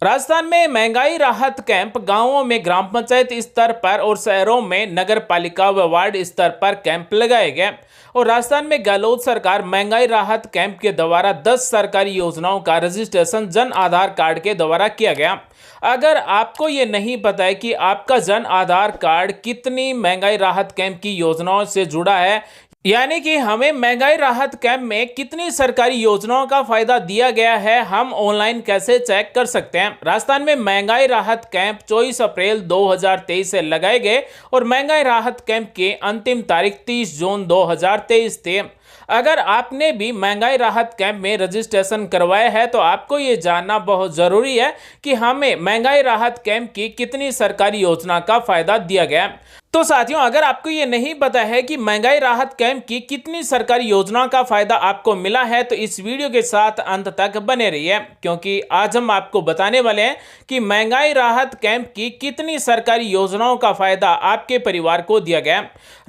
राजस्थान में महंगाई राहत कैंप गांवों में ग्राम पंचायत स्तर पर और शहरों में नगर पालिका व वार्ड स्तर पर कैंप लगाए गए। और राजस्थान में गहलोत सरकार महंगाई राहत कैंप के द्वारा 10 सरकारी योजनाओं का रजिस्ट्रेशन जन आधार कार्ड के द्वारा किया गया। अगर आपको ये नहीं पता है कि आपका जन आधार कार्ड कितनी महंगाई राहत कैंप की योजनाओं से जुड़ा है, यानी कि हमें महंगाई राहत कैंप में कितनी सरकारी योजनाओं का फायदा दिया गया है, हम ऑनलाइन कैसे चेक कर सकते हैं। राजस्थान में महंगाई राहत कैंप 24 अप्रैल 2023 से लगाए गए और महंगाई राहत कैंप की अंतिम तारीख 30 जून 2023 थी। अगर आपने भी महंगाई राहत कैंप में रजिस्ट्रेशन करवाया है तो आपको ये जानना बहुत ज़रूरी है कि हमें महंगाई राहत कैंप की कितनी सरकारी योजना का फायदा दिया गया। तो साथियों, अगर आपको ये नहीं पता है कि महंगाई राहत कैंप की कितनी सरकारी योजनाओं का फायदा आपको मिला है तो इस वीडियो के साथ अंत तक बने रहिए, क्योंकि आज हम आपको बताने वाले हैं कि महंगाई राहत कैंप की कितनी सरकारी योजनाओं का फायदा आपके परिवार को दिया गया।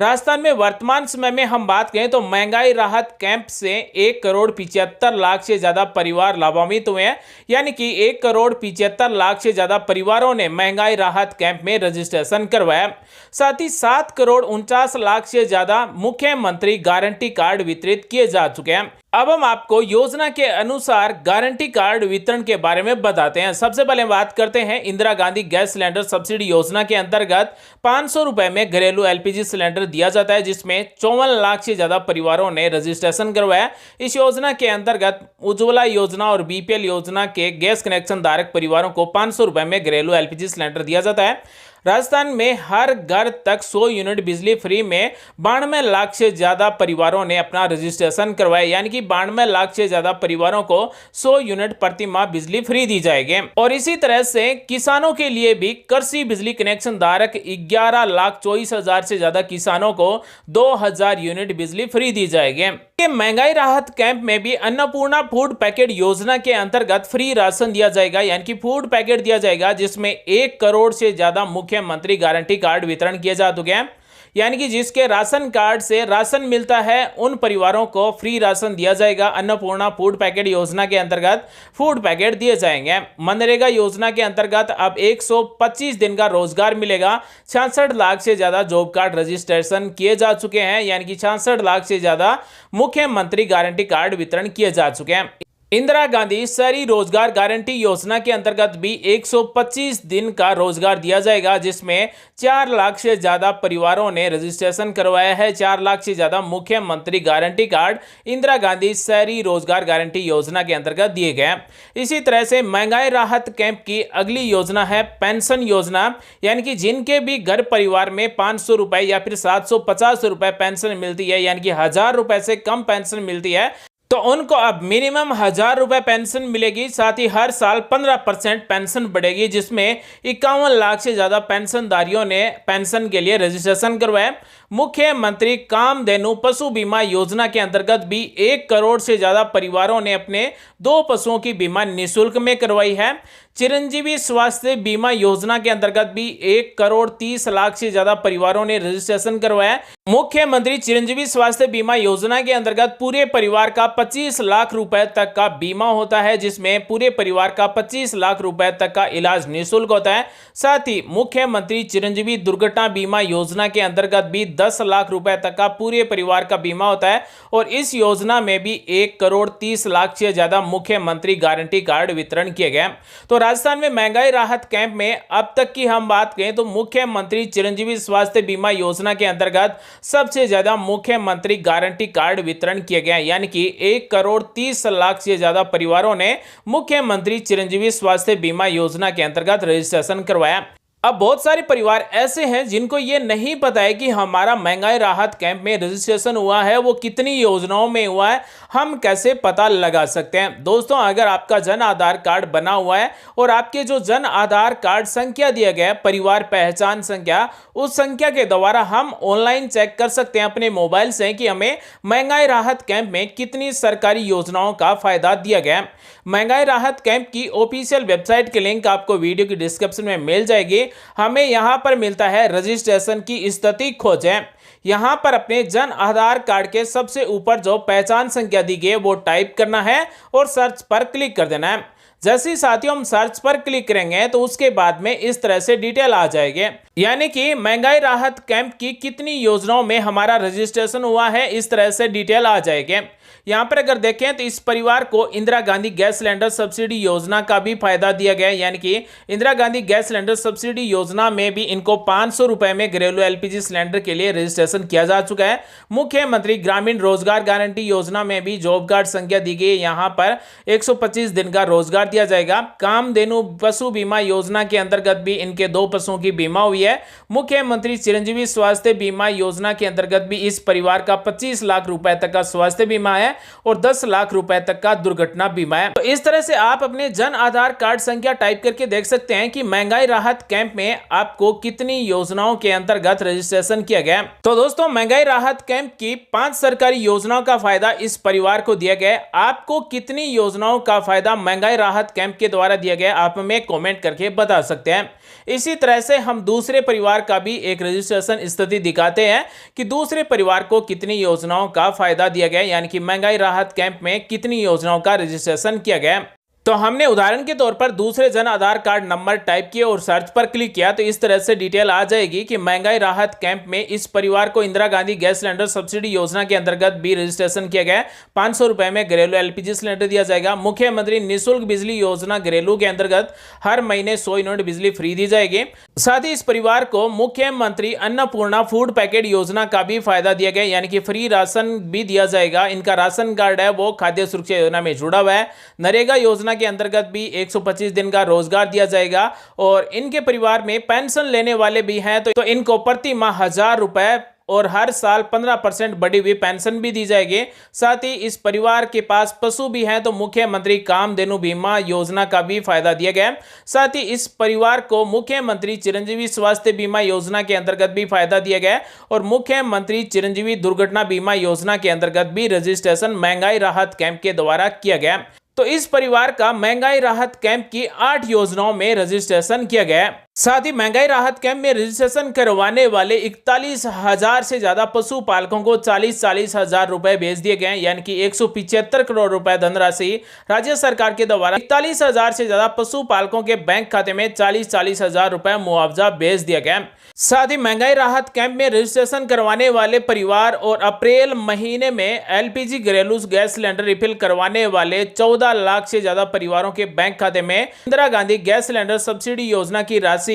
राजस्थान में वर्तमान समय में हम बात करें तो महंगाई राहत कैंप से 1,75,00,000 से ज्यादा परिवार लाभान्वित हुए हैं, यानी कि 1,75,00,000 से ज्यादा परिवारों ने महंगाई राहत कैंप में रजिस्ट्रेशन करवाया। साथ ही 7,49,00,000 से ज्यादा मुख्यमंत्री गारंटी कार्ड वितरित किए जा चुके हैं। अब हम आपको योजना के अनुसार गारंटी कार्ड वितरण के बारे में बताते हैं। सबसे पहले बात करते हैं Indira Gandhi gas cylinder subsidy योजना के अंतर्गत 500 रुपए में घरेलू एलपीजी सिलेंडर दिया जाता है, जिसमें 54 लाख से ज्यादा परिवारों ने रजिस्ट्रेशन करवाया। इस योजना के अंतर्गत उज्ज्वला योजना और बीपीएल योजना के गैस कनेक्शन धारक परिवारों को 500 रुपए में घरेलू एलपीजी सिलेंडर दिया जाता है। राजस्थान में हर घर तक 100 यूनिट बिजली फ्री में 92 लाख से ज्यादा परिवारों ने अपना रजिस्ट्रेशन करवाया, यानी कि 92 लाख से ज्यादा परिवारों को 100 यूनिट प्रति माह बिजली फ्री दी जाएगी। और इसी तरह से किसानों के लिए भी कृषि बिजली कनेक्शन धारक 11,24,000 से ज्यादा किसानों को 2,000 यूनिट बिजली फ्री दी जाएगी। महंगाई राहत कैंप में भी अन्नपूर्णा फूड पैकेट योजना के अंतर्गत फ्री राशन दिया जाएगा, यानी कि फूड पैकेट दिया जाएगा, जिसमें 1 करोड़ से ज्यादा मुख्यमंत्री गारंटी कार्ड वितरण किए जा चुके हैं। यानी कि जिसके राशन कार्ड से राशन मिलता है उन परिवारों को फ्री राशन दिया जाएगा। अन्नपूर्णा फूड पैकेट योजना के अंतर्गत फूड पैकेट दिए जाएंगे। मनरेगा योजना के अंतर्गत अब 125 दिन का रोजगार मिलेगा। 66 लाख से ज्यादा जॉब कार्ड रजिस्ट्रेशन किए जा चुके हैं, यानी कि 66 लाख से ज्यादा मुख्यमंत्री गारंटी कार्ड वितरण किए जा चुके हैं। इंदिरा गांधी शहरी रोजगार गारंटी योजना के अंतर्गत भी 125 दिन का रोजगार दिया जाएगा, जिसमें 4 लाख से ज्यादा परिवारों ने रजिस्ट्रेशन करवाया है। 4 लाख से ज्यादा मुख्यमंत्री गारंटी कार्ड इंदिरा गांधी शहरी रोजगार गारंटी योजना के अंतर्गत दिए गए। इसी तरह से महंगाई राहत कैंप की अगली योजना है पेंशन योजना, यानी कि जिनके भी घर परिवार में 500 रुपए या फिर 750 रुपए पेंशन मिलती है, यानी कि 1,000 रुपए से कम पेंशन मिलती है, तो उनको अब मिनिमम 1,000 रुपए पेंशन मिलेगी। साथ ही हर साल 15% पेंशन बढ़ेगी, जिसमें 51 लाख से ज्यादा पेंशनधारियों ने पेंशन के लिए रजिस्ट्रेशन करवाया। मुख्यमंत्री कामधेनु पशु बीमा योजना के अंतर्गत भी 1 करोड़ से ज्यादा परिवारों ने अपने 2 पशुओं की बीमा निःशुल्क में करवाई है। चिरंजीवी स्वास्थ्य बीमा योजना के अंतर्गत भी 1,30,00,000 से ज्यादा परिवारों ने रजिस्ट्रेशन करवाया। मुख्यमंत्री चिरंजीवी स्वास्थ्य बीमा योजना के अंतर्गत पूरे परिवार का 25 लाख रुपए तक का बीमा होता है, जिसमें पूरे परिवार का 25 लाख रुपए तक का इलाज निःशुल्क होता है। साथ ही मुख्यमंत्री चिरंजीवी दुर्घटना बीमा योजना के अंतर्गत भी 10 लाख रुपए तक का पूरे परिवार का बीमा होता है। और इस योजना में भी 1,30,00,000 से ज्यादा मुख्यमंत्री गारंटी कार्ड वितरण किए गए। तो राजस्थान में महंगाई राहत कैंप में अब तक की हम बात करें तो मुख्यमंत्री चिरंजीवी स्वास्थ्य बीमा योजना के अंतर्गत सबसे ज्यादा मुख्यमंत्री गारंटी कार्ड वितरण किए गए, यानी कि 1,30,00,000 से ज्यादा परिवारों ने मुख्यमंत्री चिरंजीवी स्वास्थ्य बीमा योजना के अंतर्गत रजिस्ट्रेशन करवाया। अब बहुत सारे परिवार ऐसे हैं जिनको ये नहीं पता है कि हमारा महंगाई राहत कैंप में रजिस्ट्रेशन हुआ है वो कितनी योजनाओं में हुआ है, हम कैसे पता लगा सकते हैं। दोस्तों, अगर आपका जन आधार कार्ड बना हुआ है और आपके जो जन आधार कार्ड संख्या दिया गया है, परिवार पहचान संख्या, उस संख्या के द्वारा हम ऑनलाइन चेक कर सकते हैं अपने मोबाइल से कि हमें महंगाई राहत कैंप में कितनी सरकारी योजनाओं का फायदा दिया गया है। महंगाई राहत कैंप की ऑफिशियल वेबसाइट के लिंक आपको वीडियो की डिस्क्रिप्शन में मिल जाएगी। हमें यहां पर मिलता है रजिस्ट्रेशन की स्थिति खोजें। यहां पर अपने जन आधार कार्ड के सबसे ऊपर जो पहचान संख्या दी गई है वो टाइप करना है और सर्च पर क्लिक कर देना है। जैसे ही साथियों हम सर्च पर क्लिक करेंगे तो उसके बाद में इस तरह से डिटेल आ जाएगी, यानी कि महंगाई राहत कैंप की कितनी योजनाओं में हमारा रजिस्ट्रेशन हुआ है, इस तरह से डिटेल आ जाएगी। यहां पर अगर देखें तो इस परिवार को Indira Gandhi gas cylinder subsidy योजना का भी फायदा दिया गया है, यानी कि Indira Gandhi gas cylinder subsidy योजना में भी इनको 500 रुपए में घरेलू एलपीजी सिलेंडर के लिए रजिस्ट्रेशन किया जा चुका है। मुख्यमंत्री ग्रामीण रोजगार गारंटी योजना में भी जॉब कार्ड संख्या दी गई है, यहां पर 125 दिन का रोजगार दिया जाएगा। कामधेनु पशु बीमा योजना के अंतर्गत भी इनके 2 पशुओं की बीमा हुई है। मुख्यमंत्री चिरंजीवी स्वास्थ्य बीमा योजना के अंतर्गत भी इस परिवार का 25 लाख रुपए तक का स्वास्थ्य बीमा है और 10 लाख रुपए तक का दुर्घटना बीमा है। तो इस तरह से आप अपने जन आधार कार्ड संख्या टाइप करके देख सकते हैं कि महंगाई राहत कैंप में आपको कितनी योजनाओं के अंतर्गत रजिस्ट्रेशन किया गया। तो दोस्तों महंगाई राहत कैंप की 5 सरकारी योजनाओं का फायदा इस परिवार को दिया गया। आपको कितनी योजनाओं का फायदा महंगाई राहत कैंप के द्वारा दिया गया, आप हमें कमेंट करके बता सकते हैं। इसी तरह से हम दूसरे परिवार का भी एक रजिस्ट्रेशन स्थिति दिखाते हैं कि दूसरे परिवार को कितनी योजनाओं का फायदा दिया गया, यानी कि महंगाई राहत कैंप में कितनी योजनाओं का रजिस्ट्रेशन किया गया। तो हमने उदाहरण के तौर पर दूसरे Jan Aadhaar card number type किए और सर्च पर क्लिक किया तो इस तरह से डिटेल आ जाएगी कि महंगाई राहत कैंप में इस परिवार को Indira Gandhi gas cylinder subsidy योजना के अंतर्गत भी रजिस्ट्रेशन किया गया। 500 रुपए में घरेलू एलपीजी सिलेंडर दिया जाएगा। मुख्यमंत्री निःशुल्क बिजली योजना घरेलू के अंतर्गत हर महीने 100 यूनिट बिजली फ्री दी जाएगी। साथ ही इस परिवार को मुख्यमंत्री अन्नपूर्णा फूड पैकेट योजना का भी फायदा दिया गया, यानी कि फ्री राशन भी दिया जाएगा। इनका राशन कार्ड है वो खाद्य सुरक्षा योजना में जुड़ा हुआ है। नरेगा योजना के अंतर्गत भी 125 दिन का रोजगार दिया जाएगा और इनके परिवार में पेंशन लेने वाले भी हैं तो इनको प्रति माह 1000 रुपए और हर साल 15% बढ़ी हुई पेंशन भी दी जाएगी। साथ ही इस परिवार के पास पशु भी हैं तो मुख्यमंत्री कामधेनु बीमा योजना का भी फायदा दिया गया। साथ ही इस परिवार को मुख्यमंत्री चिरंजीवी स्वास्थ्य बीमा योजना के अंतर्गत भी फायदा दिया गया और मुख्यमंत्री चिरंजीवी दुर्घटना बीमा योजना के अंतर्गत भी रजिस्ट्रेशन महंगाई राहत कैंप के द्वारा किया गया। तो इस परिवार का महंगाई राहत कैंप की 8 योजनाओं में रजिस्ट्रेशन किया गया। साथ ही महंगाई राहत कैंप में रजिस्ट्रेशन करवाने वाले 41,000 से ज्यादा पशुपालकों को 40-40 हजार रुपए भेज दिए गए, यानी कि 175 करोड़ रुपए धनराशि राज्य सरकार के द्वारा 41,000 से ज्यादा पशुपालकों के बैंक खाते में 40-40 हजार रुपए मुआवजा भेज दिया गया। साथ ही महंगाई राहत कैंप में रजिस्ट्रेशन करवाने वाले परिवार और अप्रैल महीने में एलपीजी घरेलू गैस सिलेंडर रिफिल करवाने वाले 14 लाख से ज्यादा परिवारों के बैंक खाते में Indira Gandhi gas cylinder subsidy योजना की राशि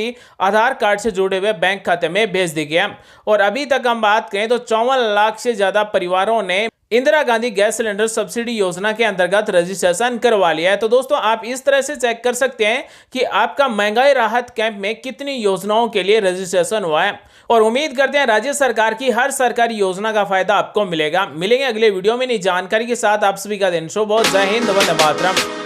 आधार कार्ड से जुड़े हुए बैंक खाते में भेज दी गया। और अभी तक हम बात करें तो 54 लाख से ज्यादा परिवारों ने Indira Gandhi gas cylinder subsidy योजना के अंतर्गत रजिस्ट्रेशन करवा लिया है। तो दोस्तों आप इस तरह से चेक कर सकते हैं कि आपका महंगाई राहत कैंप में कितनी योजनाओं के लिए रजिस्ट्रेशन हुआ है और उम्मीद करते हैं राज्य सरकार की हर सरकारी योजना का फायदा आपको मिलेगा। मिलेंगे अगले वीडियो में नई जानकारी के साथ। आप सभी का दिन शुभ हो। जय हिंद, वंदे मातरम।